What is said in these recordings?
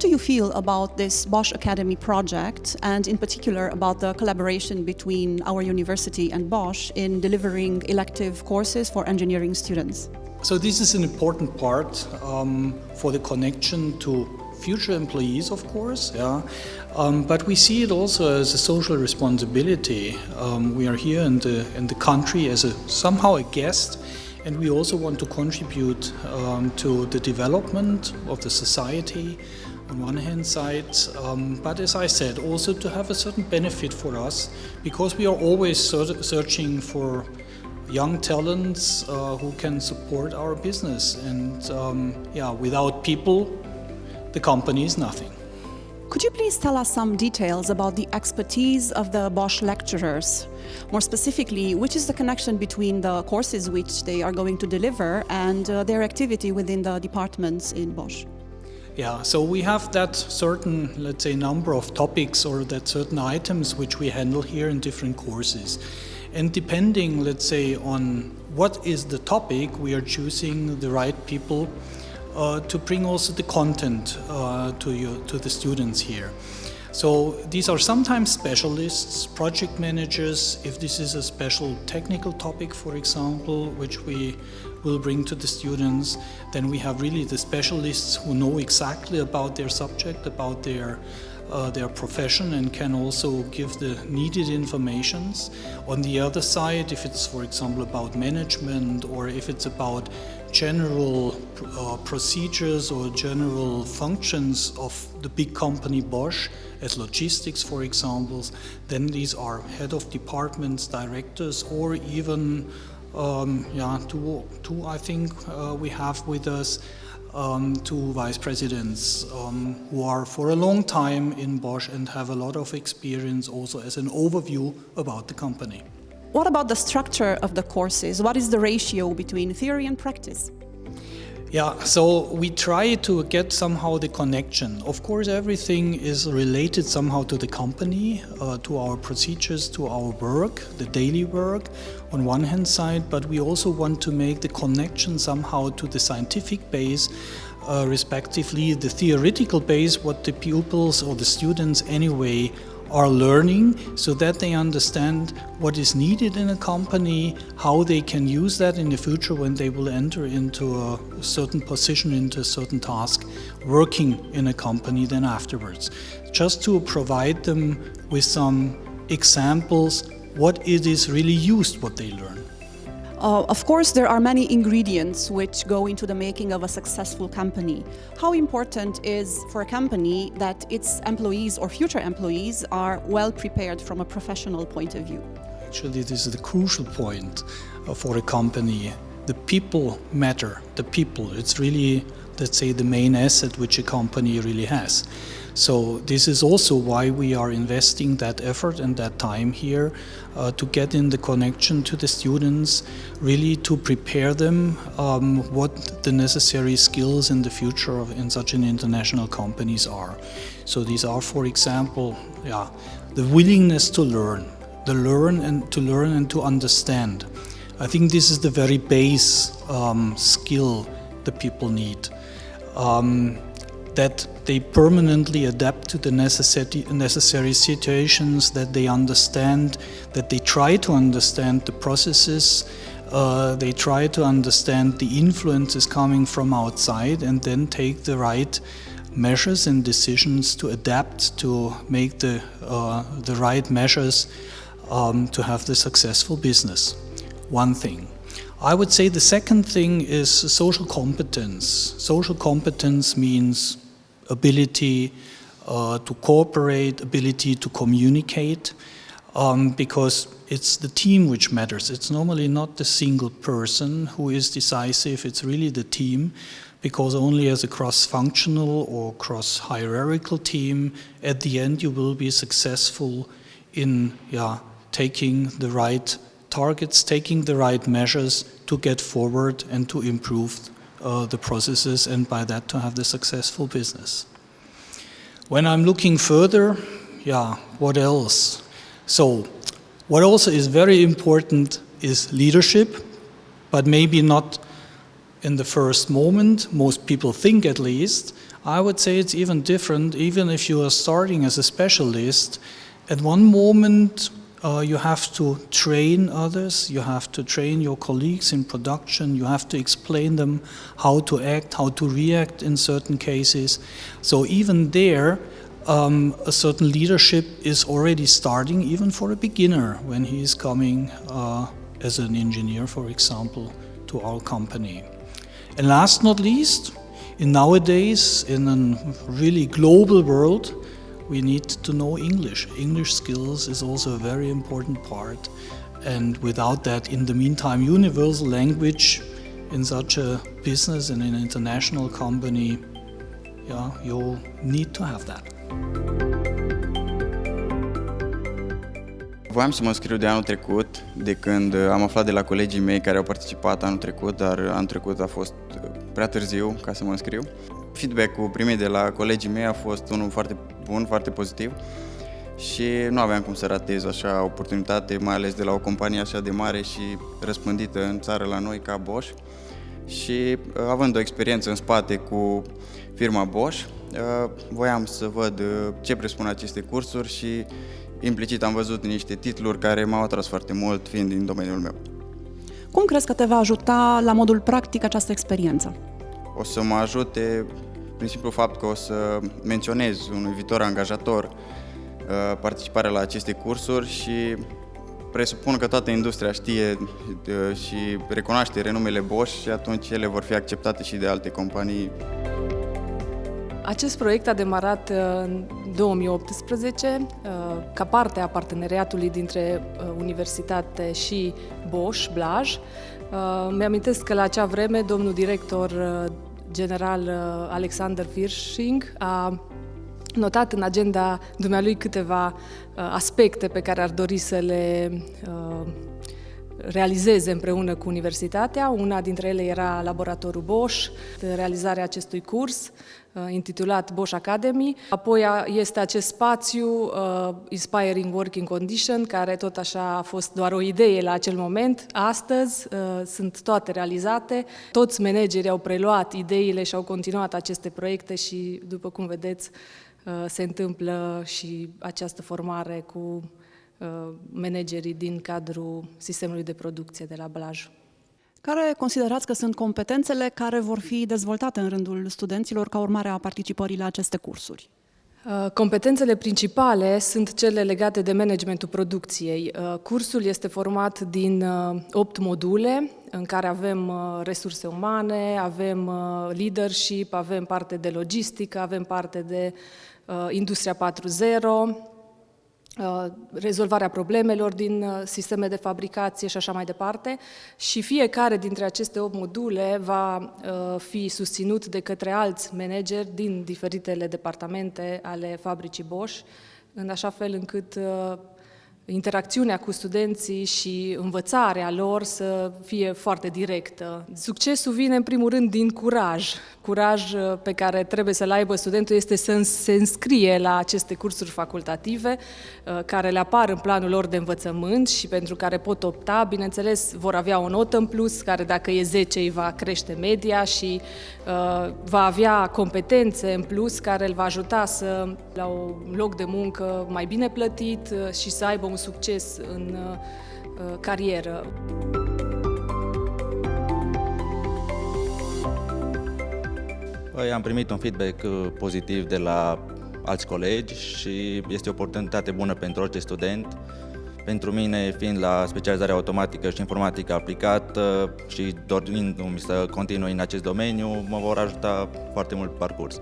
do you feel about this BOSCH Academy project, and in particular about the collaboration between our university and BOSCH in delivering elective courses for engineering students? So this is an important part for the connection to future employees, of course, yeah. But we see it also as a social responsibility. We are here in the country as somehow a guest, and we also want to contribute to the development of the society on one hand side, but as I said, also to have a certain benefit for us, because we are always searching for young talents who can support our business. And without people, the company is nothing. Could you please tell us some details about the expertise of the BOSCH lecturers? More specifically, which is the connection between the courses which they are going to deliver and their activity within the departments in BOSCH? Yeah, so we have that certain, let's say, number of topics or that certain items which we handle here in different courses. And depending, let's say, on what is the topic, we are choosing the right people to bring also the content to the students here. So these are sometimes specialists, project managers, if this is a special technical topic, for example, which we will bring to the students, then we have really the specialists who know exactly about their subject, about their profession, and can also give the needed informations. On the other side, if it's, for example, about management, or if it's about general procedures or general functions of the big company BOSCH, as logistics, for example, then these are head of departments, directors, or even two I think we have with us, two vice presidents who are for a long time in BOSCH and have a lot of experience also as an overview about the company. What about the structure of the courses? What is the ratio between theory and practice? Yeah, so we try to get somehow the connection. Of course, everything is related somehow to the company, to our procedures, to our work, the daily work on one hand side, but we also want to make the connection somehow to the scientific base, respectively the theoretical base, what the pupils or the students anyway are learning, so that they understand what is needed in a company, how they can use that in the future when they will enter into a certain position, into a certain task, working in a company then afterwards. Just to provide them with some examples what it is really used, what they learn. Of course, there are many ingredients which go into the making of a successful company. How important is for a company that its employees or future employees are well prepared from a professional point of view? Actually, this is the crucial point for a company. The people matter, the people. It's really, let's say, the main asset which a company really has. So this is also why we are investing that effort and that time here to get in the connection to the students, really to prepare them what the necessary skills in the future in such an international companies are. So these are, for example, the willingness to learn, and to understand. I think this is the very base skill the people need. That they permanently adapt to the necessary situations, that they understand, that they try to understand the processes, they try to understand the influences coming from outside, and then take the right measures and decisions to adapt, to make the right measures to have the successful business. One thing. I would say the second thing is social competence. Social competence means ability to cooperate, ability to communicate, because it's the team which matters. It's normally not the single person who is decisive, it's really the team, because only as a cross-functional or cross-hierarchical team, at the end you will be successful in taking the right targets, taking the right measures to get forward and to improve the processes, and by that to have the successful business. When I'm looking further, what else? So, what also is very important is leadership, but maybe not in the first moment. Most people think, at least. I would say it's even different, even if you are starting as a specialist. At one moment, you have to train others, you have to train your colleagues in production, you have to explain them how to act, how to react in certain cases. So even there, a certain leadership is already starting, even for a beginner, when he is coming as an engineer, for example, to our company. And last not least, nowadays, in a really global world, we need to know English. English skills is also a very important part. And without that, in the meantime, universal language in such a business and an international company, yeah, you need to have that. Voiam să mă înscriu de anul trecut, de când am aflat de la colegii mei care au participat anul trecut, dar anul trecut a fost prea târziu ca să mă înscriu. Feedback-ul primit de la colegii mei a fost unul foarte bun, foarte pozitiv și nu aveam cum să ratez așa oportunitate, mai ales de la o companie așa de mare și răspândită în țară la noi ca BOSCH. Și având o experiență în spate cu firma BOSCH, voiam să văd ce presupun aceste cursuri și implicit am văzut niște titluri care m-au atras foarte mult, fiind din domeniul meu. Cum crezi că te va ajuta la modul practic această experiență? O să mă ajute prin simplu fapt că o să menționez unui viitor angajator participarea la aceste cursuri și presupun că toată industria știe și recunoaște renumele BOSCH și atunci ele vor fi acceptate și de alte companii. Acest proiect a demarat în 2018 ca parte a parteneriatului dintre universitate și BOSCH BLAJ. Mi-amintesc că la acea vreme domnul director general Alexander Virsching a notat în agenda dumnealui câteva aspecte pe care ar dori să le realizeze împreună cu universitatea. Una dintre ele era laboratorul BOSCH, realizarea acestui curs intitulat BOSCH ACADEMY. Apoi este acest spațiu Inspiring Working Condition, care tot așa a fost doar o idee la acel moment. Astăzi sunt toate realizate. Toți managerii au preluat ideile și au continuat aceste proiecte și, după cum vedeți, se întâmplă și această formare cu managerii din cadrul sistemului de producție de la BLAJ. Care considerați că sunt competențele care vor fi dezvoltate în rândul studenților ca urmare a participării la aceste cursuri? Competențele principale sunt cele legate de managementul producției. Cursul este format din 8 module în care avem resurse umane, avem leadership, avem parte de logistică, avem parte de Industria 4.0, rezolvarea problemelor din sisteme de fabricație și așa mai departe. Și fiecare dintre aceste 8 module va fi susținut de către alți manageri din diferitele departamente ale fabricii BOSCH, în așa fel încât interacțiunea cu studenții și învățarea lor să fie foarte directă. Succesul vine în primul rând din curaj. Curaj pe care trebuie să-l aibă studentul este să se înscrie la aceste cursuri facultative care le apar în planul lor de învățământ și pentru care pot opta. Bineînțeles, vor avea o notă în plus care dacă e 10 îi va crește media și va avea competențe în plus care îl va ajuta să la un loc de muncă mai bine plătit și să aibă un succes în carieră. Am primit un feedback pozitiv de la alți colegi și este o oportunitate bună pentru orice student. Pentru mine, fiind la specializarea automatică și informatică aplicată și dorindu-mi să continui în acest domeniu, mă vor ajuta foarte mult pe parcurs.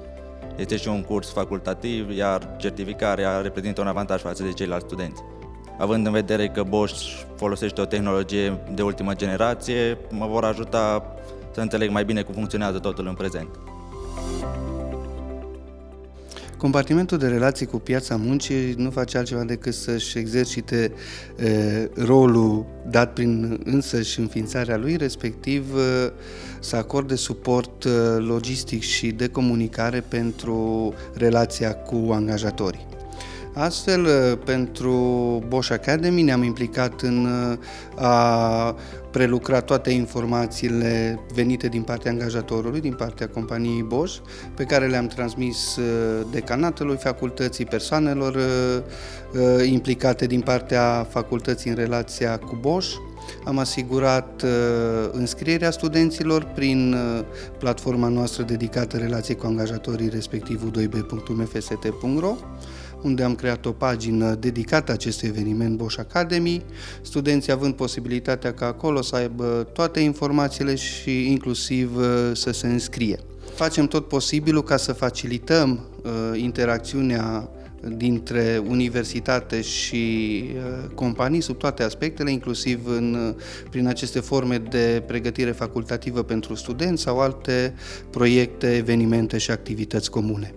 Este și un curs facultativ, iar certificarea reprezintă un avantaj față de ceilalți studenți. Având în vedere că BOSCH folosește o tehnologie de ultimă generație, mă vor ajuta să înțeleg mai bine cum funcționează totul în prezent. Compartimentul de relații cu piața muncii nu face altceva decât să-și exercite rolul dat prin însăși înființarea lui, respectiv să acorde suport logistic și de comunicare pentru relația cu angajatorii. Astfel, pentru BOSCH Academy ne-am implicat în a prelucra toate informațiile venite din partea angajatorului, din partea companiei BOSCH, pe care le-am transmis decanatului facultății, persoanelor implicate din partea facultății în relația cu BOSCH. Am asigurat înscrierea studenților prin platforma noastră dedicată relației cu angajatorii, respectiv u2b.umfst.ro, unde am creat o pagină dedicată acestui eveniment BOSCH Academy, studenții având posibilitatea ca acolo să aibă toate informațiile și inclusiv să se înscrie. Facem tot posibilul ca să facilităm interacțiunea dintre universitate și companii sub toate aspectele, inclusiv prin aceste forme de pregătire facultativă pentru studenți sau alte proiecte, evenimente și activități comune.